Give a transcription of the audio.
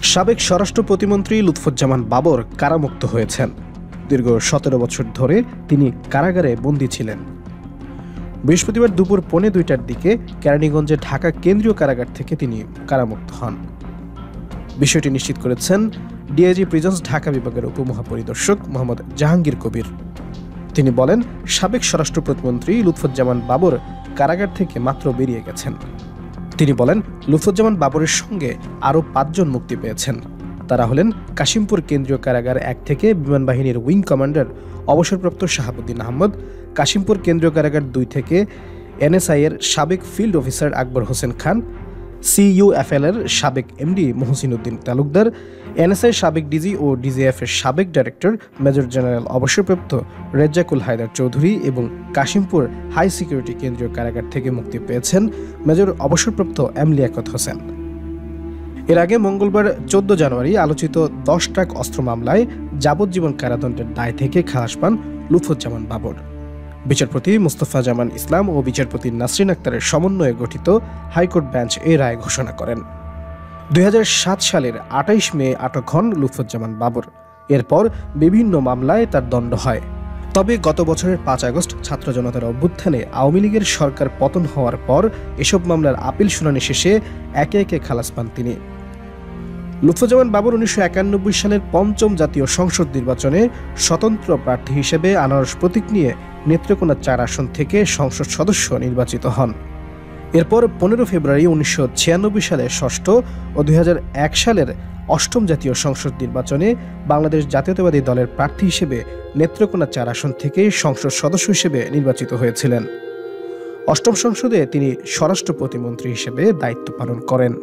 সাবেক স্বরাষ্ট্র প্রতিমন্ত্রী লুৎফুজ্জামান বাবর কারামুক্ত হয়েছেন। দীর্ঘ ১৭ বছর ধরে তিনি কারাগারে বন্দী ছিলেন। বৃহস্পতিবার দুপুর ১:২টার দিকে কেরানীগঞ্জে ঢাকা কেন্দ্রীয় কারাগার থেকে তিনি কারামুক্ত হন। বিষয়টি নিশ্চিত করেছেন ডিআইজি প্রিজন্স ঢাকা বিভাগের উপমহাপরিদর্শক মোহাম্মদ জাহাঙ্গীর কবির। তিনি বলেন, সাবেক স্বরাষ্ট্র প্রতিমন্ত্রী লুৎফুজ্জামান বাবর কারাগার থেকে মাত্র বেরিয়ে গেছেন। তিনি বলেন, লুৎফুজ্জামান বাবরের সঙ্গে আরও ৫ জন মুক্তি পেয়েছেন। তারা হলেন কাশিমপুর কেন্দ্রীয় কারাগার ১ থেকে বিমান বাহিনীর উইং কমান্ডার অবসরপ্রাপ্ত শাহাবুদ্দিন আহমদ, কাশিমপুর কেন্দ্রীয় কারাগার ২ থেকে এনএসআই এর সাবেক field officer Akbar Hossain Khan, CUFL এর সাবেক এমডি মহসিন উদ্দিন তালুকদার, এনএসআই সাবেক ডিজি ও ডিজিএফ এর সাবেক ডাইরেক্টর মেজর জেনারেল অবসরপ্রাপ্ত রেজ্জাকুল হায়দার চৌধুরী এবং কাশিমপুর হাই সিকিউরিটি কেন্দ্রীয় কারাগার থেকে মুক্তি পেয়েছেন মেজর অবসরপ্রাপ্ত এম লিয়াকত হোসেন। এর আগে মঙ্গলবার ১৪ জানুয়ারি আলোচিত ১০ ট্রাক অস্ত্র মামলায় যাবজ্জীবন কারাদণ্ডের দায় থেকে খালাস পান লুৎফুজ্জামান বাবর। বিচারপতি মুস্তফা জামান ইসলাম ও বিচারপতি নাসরিন আক্তারের সমন্বয়ে গঠিত হাইকোর্ট বেঞ্চ এই রায় ঘোষণা করেন। ২০০৭ সালের ২৮ মে আটক হন লুৎফুজ্জামান বাবর। এরপর বিভিন্ন মামলায় তার দণ্ড হয়। তবে গত বছরের ৫ আগস্ট ছাত্র জনতার অভ্যুত্থানে আওয়ামী লীগের সরকার পতন হওয়ার পর এসব মামলার আপিল শুনানি শেষে একে একে খালাস পান তিনি। লুৎফুজ্জামান বাবর ১৯৯১ সালের ৫ম জাতীয় সংসদ নির্বাচনে স্বতন্ত্র প্রার্থী হিসেবে আনারস প্রতীক নিয়ে নেত্রকোনা ৪ আসন থেকে সংসদ সদস্য নির্বাচিত হন। এরপর ১৫ ফেব্রুয়ারি ১৯৯৬ সালের ৬ষ্ঠ ও ২০০১ সালের ৮ম জাতীয় সংসদ নির্বাচনে বাংলাদেশ জাতীয়তাবাদী দলের প্রার্থী হিসেবে নেত্রকোনা ৪ আসন থেকে সংসদ সদস্য হিসেবে নির্বাচিত হয়েছিলেন। ৮ম সংসদে তিনি স্বরাষ্ট্র প্রতিমন্ত্রী হিসেবে দায়িত্ব পালন করেন।